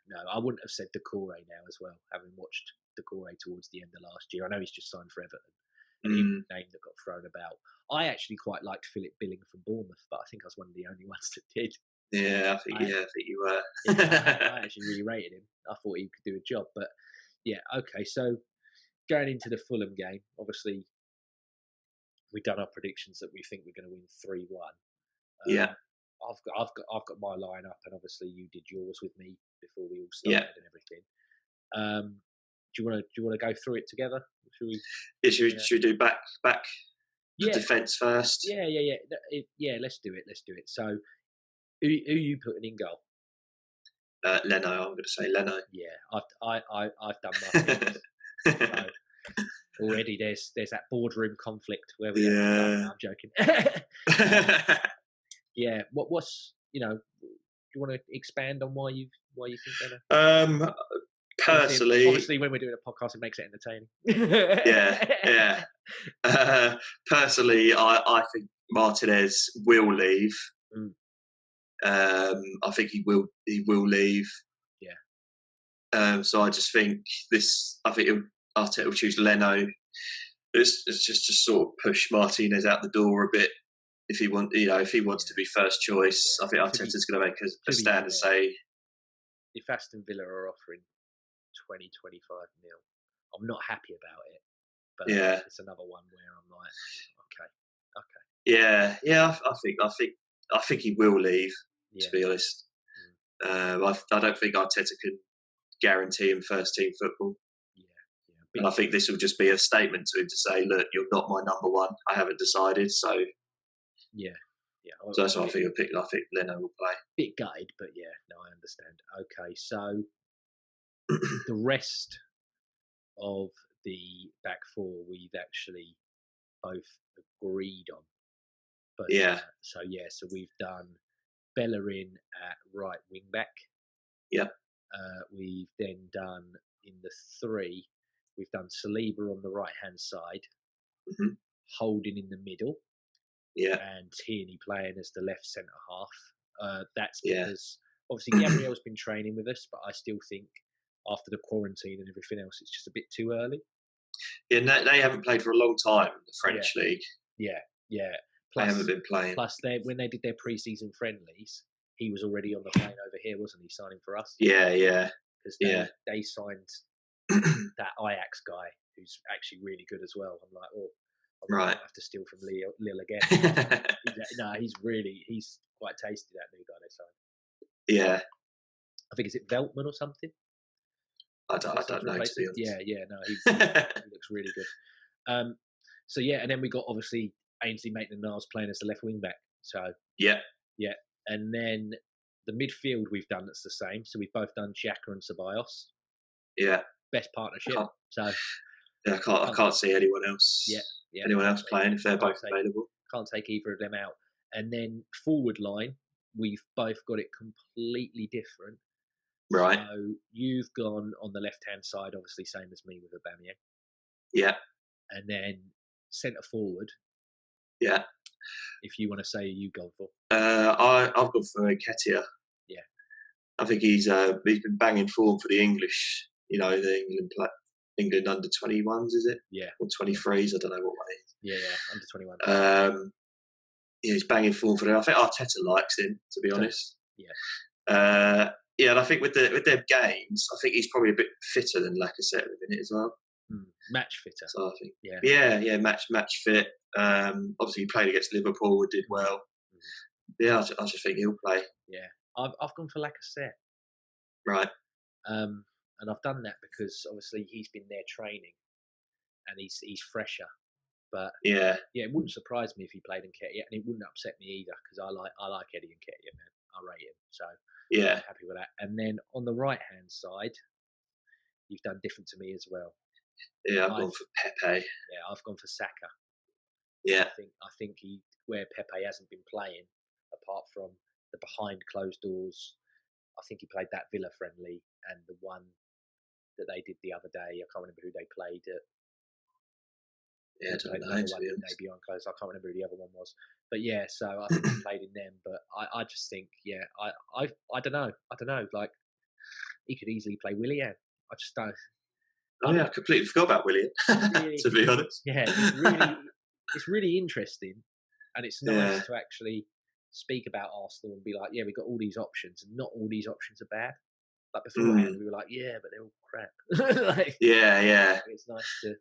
no. I wouldn't have said Decore now as well, having watched Decore towards the end of last year. I know he's just signed for Everton, and he was a name that got thrown about. I actually quite liked Philip Billing from Bournemouth, but I think I was one of the only ones that did. Yeah, I think you were. I actually really rated him. I thought he could do a job, but yeah, okay. So going into the Fulham game, obviously we've done our predictions that we think we're going to win 3-1. Yeah, I've got my line up, and obviously you did yours with me before we all yeah. started and everything. Do you want to go through it together? Should we? Yeah, should we do back Yeah, defence first? yeah. Let's do it. So, who you putting in goal? Leno, I'm going to say Leno. Yeah, I've done my things. So already there's that boardroom conflict where we. No, I'm joking. Yeah. What's do you want to expand on why you think Leno? Personally, obviously, when we're doing a podcast, it makes it entertaining. yeah. Personally, I think Martinez will leave. I think he will leave. Yeah. So I just think this. I think Arteta will choose Leno. It's just sort of push Martinez out the door a bit. If he wants to be first choice, I think Arteta's going to make a stand and say, if Aston Villa are offering 20-25 mil, I'm not happy about it. But it's another one where I'm like, okay. Yeah. I think he will leave. Yeah. To be honest, I don't think Arteta can guarantee him first team football. Yeah. And I think this will just be a statement to him to say, look, you're not my number one. I haven't decided. So yeah. So that's what I think. I think Leno will play. Bit gutted, but yeah, no, I understand. Okay, so the rest of the back four we've actually both agreed on. But so we've done Bellerin at right wing back. Yeah. We've then done in the three, we've done Saliba on the right hand side, Holding in the middle, and Tierney playing as the left centre half. That's because obviously Gabriel's been training with us, but I still think after the quarantine and everything else, it's just a bit too early. Yeah, they haven't played for a long time in the French league. Yeah. Plus, they haven't been playing. Plus, when they did their pre-season friendlies, he was already on the plane over here, wasn't he, signing for us? Yeah. Because they signed that Ajax guy, who's actually really good as well. I'm like, I might have to steal from Lille again. He's quite tasty, that new guy they signed. Yeah. I think, is it Veltman or something? I don't know, to be honest. Yeah, no, he looks really good. So and then we got obviously Ainsley Maitland-Niles playing as the left wing back. So yeah, and then the midfield we've done that's the same. So we've both done Xhaka and Ceballos. Yeah, best partnership. So I can't see anyone else. Yeah, anyone else playing if they're both available. Can't take either of them out. And then forward line, we've both got it completely different. Right. So you've gone on the left-hand side, obviously same as me with Aubameyang. Yeah. And then centre forward. Yeah. If you want to say who you gone for. I've gone for Nketiah. Yeah. I think he's been banging form for the English. The England under 21s, is it? Yeah. Or 23s, I don't know what one it is. Yeah, under 21. He's banging form for them. I think Arteta likes him, to be honest. Yeah. And I think with their games, I think he's probably a bit fitter than Lacazette within it as well. Match fitter. So I think, yeah, match fit. Obviously, he played against Liverpool and did well. Yeah, I just think he'll play. Yeah, I've gone for Lacazette. Right. And I've done that because obviously he's been there training, and he's fresher. But it wouldn't surprise me if he played Nketiah, and it wouldn't upset me either because I like Eddie Nketiah, man. I rate him, so I'm happy with that. And then on the right hand side, you've done different to me as well. Yeah, I've gone for Pepe. Yeah, I've gone for Saka. Yeah, I think where Pepe hasn't been playing, apart from the behind closed doors I think he played that Villa friendly and the one that they did the other day. I can't remember who they played at. Yeah, I don't know. Another one that they behind close. I can't remember who the other one was. But yeah, so I think he played in them. But I just think, yeah, I don't know. I don't know. Like, he could easily play Willian. I just don't. Oh yeah, I completely forgot about Willian. Really, to be honest. Yeah, it's really interesting, and it's nice to actually speak about Arsenal and be like, yeah, we've got all these options, and not all these options are bad. Like beforehand, we were like, yeah, but they're all crap. Like, yeah. It's nice to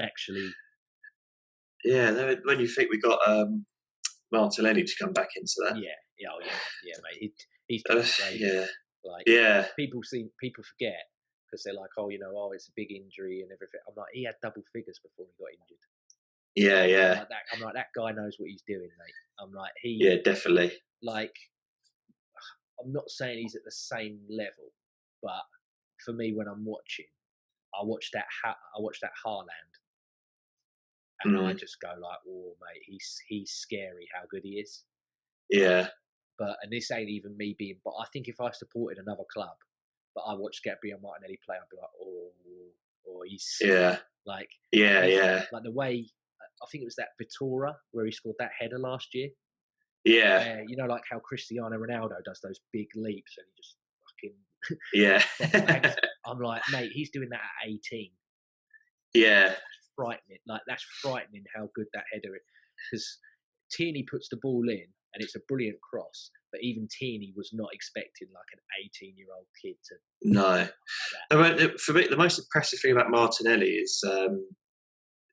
actually. Yeah, when you think we got Martinelli to come back into that. Yeah, mate. He's doing great. Yeah. Like, people forget because they're like, oh, it's a big injury and everything. I'm like, he had double figures before he got injured. Yeah. I'm like, that guy knows what he's doing, mate. I'm like, Yeah, definitely. Like, I'm not saying he's at the same level, but for me, when I'm watching, I watch that Haaland, and I just go like, oh, mate, he's scary. How good he is. Yeah. And this ain't even me being. But I think if I supported another club, but I watched Gabriel Martinelli play, I'd be like, oh, he's like, yeah. Like the way, I think it was that Vitora where he scored that header last year. Yeah. Like how Cristiano Ronaldo does those big leaps and he just fucking yeah. I'm like, mate, he's doing that at 18. Yeah. That's frightening. Like, that's frightening how good that header is. Because Tierney puts the ball in and it's a brilliant cross, but even Tierney was not expecting like an 18-year-old kid to. No. Like that. For me, the most impressive thing about Martinelli is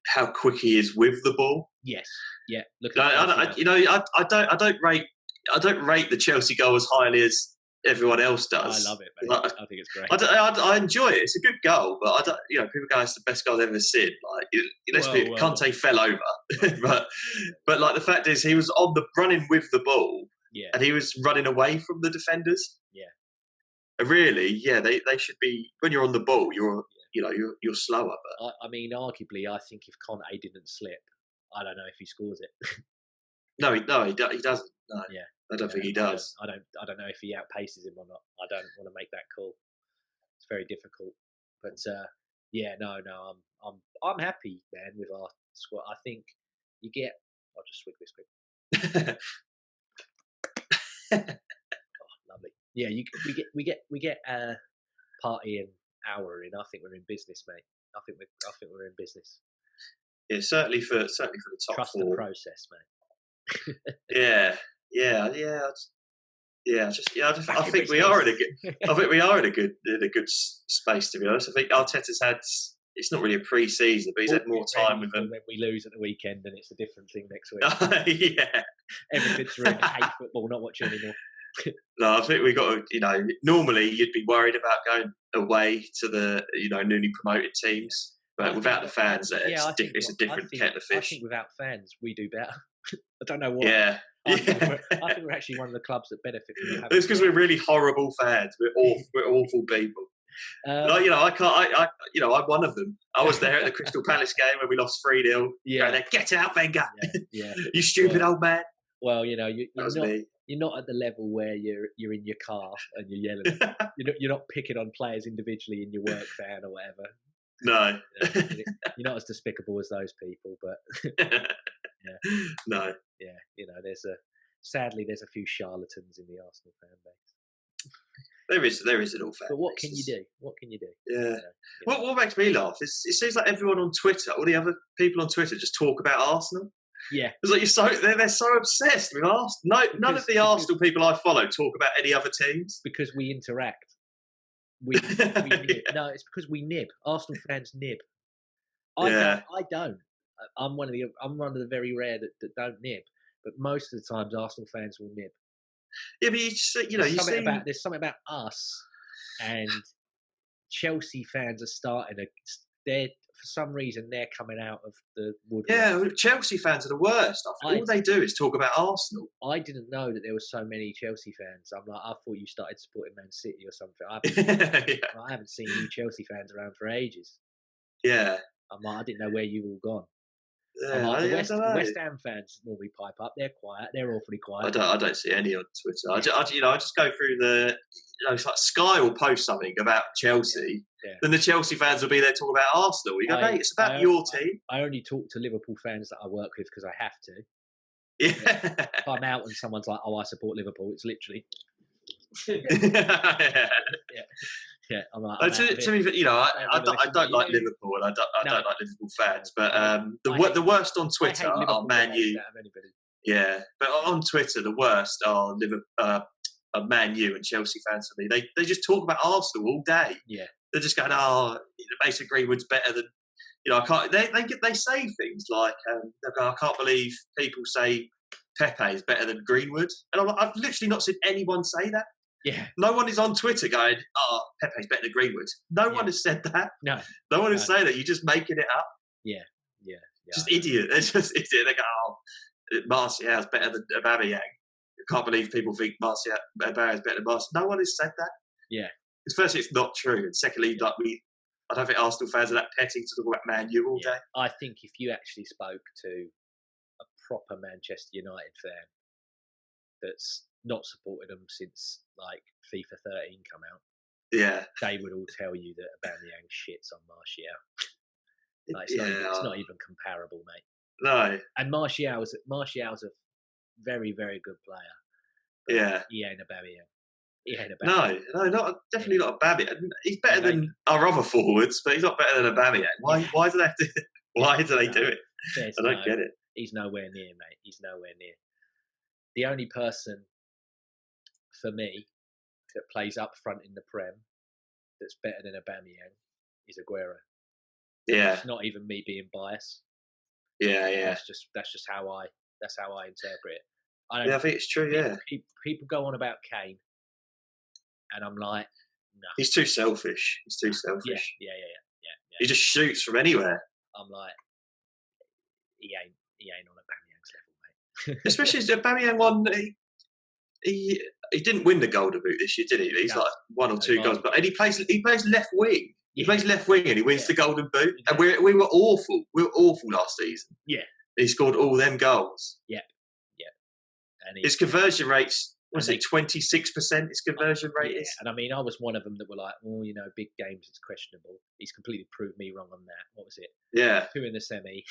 how quick he is with the ball. Yes. Yeah. Look. I don't rate the Chelsea goal as highly as everyone else does. I love it, mate. I think it's great. I enjoy it. It's a good goal, but I don't. People go, it's the best goal I've ever seen. Like, Conte fell over, but like the fact is, he was running with the ball, and he was running away from the defenders. Yeah. And really, they should be, when you're on the ball, you're slower. But I mean, arguably, I think if Conte didn't slip, I don't know if he scores it. No, he doesn't. No. Yeah. I don't think he does. I don't know if he outpaces him or not. I don't want to make that call. It's very difficult. But I'm happy, man, with our squad. I think you get. I'll just swig this quick. Lovely. Yeah, we get a party an hour in. I think we're in business, mate. I think we're in business. Yeah, certainly for the top Trust 4. the process, mate. Yeah. I think we are in a good space, to be honest. I think Arteta's had. It's not really a pre-season, but he's had more time with them. When we lose at the weekend, and it's a different thing next week. Yeah. Everything's really hate football, not watching anymore. No, I think we got to. Normally you'd be worried about going away to the newly promoted teams, but without the fans there, it's a different kettle of fish. I think without fans, we do better. I don't know why. Yeah. I think we're actually one of the clubs that benefit from having. It's because we're really horrible fans. We're awful people. I'm one of them. I was there at the Crystal Palace game when we lost 3-0. Yeah. Get out, Wenger. Yeah. You stupid old man. Well, you're not at the level where you're in your car and you're yelling. You're not picking on players individually in your work van or whatever. No. You're not as despicable as those people, but No. Yeah, sadly there's a few charlatans in the Arsenal fan base. There is an all fan. But what can you do? Yeah. What makes me laugh is it seems like everyone on Twitter, all the other people on Twitter, just talk about Arsenal. Yeah. It's like they're so obsessed with Arsenal. None of the Arsenal people I follow talk about any other teams. Because we interact. We nib. No, it's because we nib. Arsenal fans nib. I don't. I'm one of the very rare that don't nib. But most of the times, Arsenal fans will nib. Yeah, but there's something about us, and Chelsea fans are starting to. For some reason, they're coming out of the woodwork. Yeah, Chelsea fans are the worst. All they do is talk about Arsenal. I didn't know that there were so many Chelsea fans. I'm like, I thought you started supporting Man City or something. I haven't seen you Chelsea fans around for ages. Yeah. I'm like, I didn't know where you've all gone. Yeah, Like I don't know. West Ham fans normally pipe up. They're quiet. They're awfully quiet. I don't see any on Twitter. I just go through the, it's like Sky will post something about Chelsea, then the Chelsea fans will be there talking about Arsenal. You go, mate, it's about your team. I only talk to Liverpool fans that I work with because I have to. Yeah. If I'm out and someone's like, "Oh, I support Liverpool," it's literally. Yeah. I'm like, to me, I don't like Liverpool, and I don't like Liverpool fans, but the worst on Twitter are Man U. Yeah, but on Twitter, the worst are Man U and Chelsea fans for me. They just talk about Arsenal all day. Yeah, they're just going, Mason Greenwood's better than. I can't. They say things like, I can't believe people say Pepe is better than Greenwood, and I've literally not seen anyone say that. Yeah. No one is on Twitter going, Pepe's better than Greenwood. No one has said that. No. No one is saying that. You're just making it up. Yeah. Just idiot. They're just idiot. They go, Martial's better than Aubameyang. I can't believe people think Aubameyang's better than Martial. No one has said that. Yeah. Because firstly, it's not true. And secondly, I don't think Arsenal fans are that petty to talk about Man U all day. I think if you actually spoke to a proper Manchester United fan that's not supported them since like FIFA 13 come out, they would all tell you that Aubameyang shits on Martial. It's not even comparable, mate. No. And Martial's a very, very good player. But he ain't Aubameyang. No, definitely not Aubameyang. He's better than our other forwards, but he's not better than Aubameyang. Why do they have to? Why do they do it? I don't get it. He's nowhere near, mate. He's nowhere near. The only person for me that plays up front in the Prem that's better than Aubameyang is Aguero. Yeah. It's not even me being biased. Yeah. That's just how I interpret it. I think it's true. Yeah. People go on about Kane, and I'm like, no. He's too selfish. Yeah. He just shoots from anywhere. I'm like, he ain't on Aubameyang's level, mate. Especially as Aubameyang won. He didn't win the Golden Boot this year, did he? He's like one or two goals, and he plays left wing. He plays left wing and he wins the Golden Boot. Exactly. And we were awful. We were awful last season. Yeah. He scored all them goals. Yeah. And his conversion rates, 26% his conversion rate is? And I mean, I was one of them that were like, big games, it's questionable. He's completely proved me wrong on that. What was it? Yeah. 2 in the semi,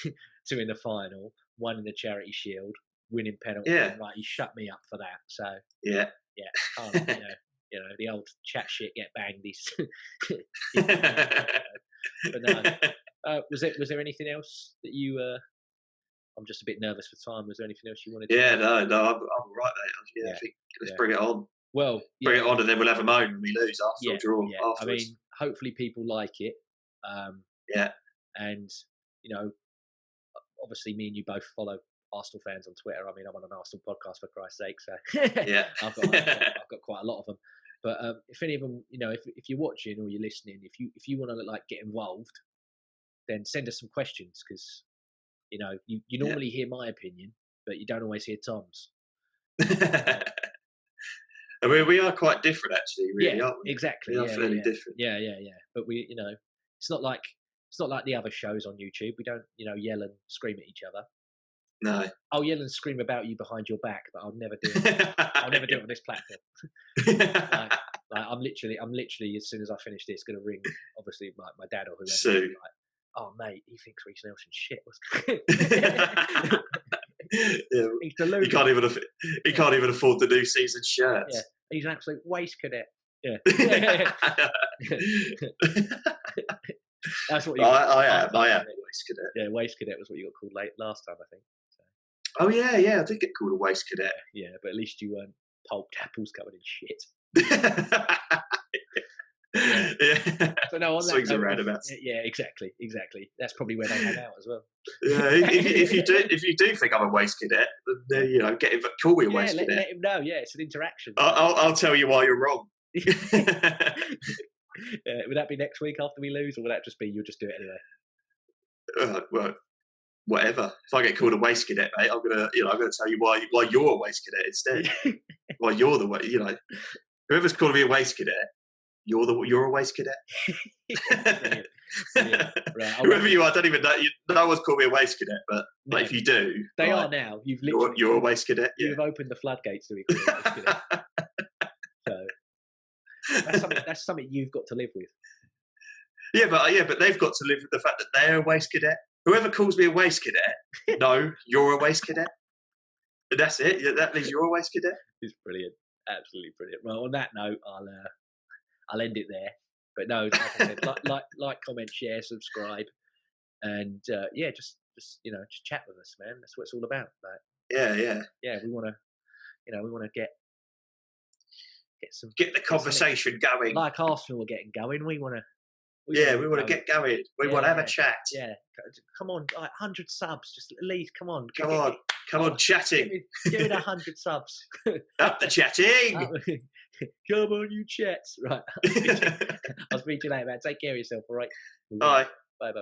2 in the final, 1 in the Charity Shield, winning penalty. Yeah. Right, he shut me up for that. So. Yeah. The old chat shit get banged. But no. Was there anything else that you? I'm just a bit nervous for time. Was there anything else you wanted to no, I'm all right, mate. I think let's bring it on. Well, bring it on, and then we'll have a moan when we lose after a draw. Yeah. Afterwards. I mean, hopefully people like it. And obviously, me and you both follow Arsenal fans on Twitter. I mean, I'm on an Arsenal podcast for Christ's sake, so I've got quite a lot of them. But if any of them, if you're watching or you're listening, if you want to get involved, then send us some questions because you normally hear my opinion, but you don't always hear Tom's. I mean, we are quite different, actually. Really, aren't we? Exactly. We are fairly different. Yeah. But we, it's not like the other shows on YouTube. We don't, yell and scream at each other. No. I'll yell and scream about you behind your back, but I'll never do it. I'll never do it on this platform. I'm literally, as soon as I finish this, going to ring, obviously, my dad or whoever. Oh, mate, he thinks Reece Nelson's shit. He's deluded. He can't even afford the new season shirts. Yeah, he's an absolute waste cadet. Yeah. That's what I am a waste cadet. Yeah, waste cadet was what you got called last time, I think. So. Oh yeah, I did get called a waste cadet. Yeah, but at least you weren't pulped apples covered in shit. Yeah. So no, on swings that and roundabouts. Yeah, exactly. That's probably where they hang out as well. Yeah, if you do think I'm a waste cadet, then call me a waste cadet. Let him know. Yeah, it's an interaction. I'll tell you why you're wrong. Would that be next week after we lose, or would that just be you'll just do it anyway? Well, whatever. If I get called a waste cadet, mate, I'm gonna tell you why you're a waste cadet instead. Why you're the way. Whoever's calling me a waste cadet, you're a waste cadet. Brilliant. Yeah, right. Whoever you are, I don't even know. No one's called me a waste cadet, but No. if you do, They like, are now. You've literally you're a waste cadet. You've opened the floodgates to be called a waste cadet. So that's something you've got to live with. Yeah, but they've got to live with the fact that they're a waste cadet. Whoever calls me a waste cadet, no, you're a waste cadet. And that's it. Yeah, that means you're a waste cadet. It's brilliant, absolutely brilliant. Well, on that note, I'll end it there. But no, like I said, like, comment, share, subscribe, and just chat with us, man. That's what it's all about. Like, yeah. We want to get the conversation going. Like Arsenal are getting going. We want to. We want to get going. We want to have a chat. Yeah, come on, 100 subs. Just at least, come on, chatting. Give it 100 subs. Up the chatting. Come on, you chats. Right. I'll speak to you later, man. Take care of yourself. All right. Bye. Bye.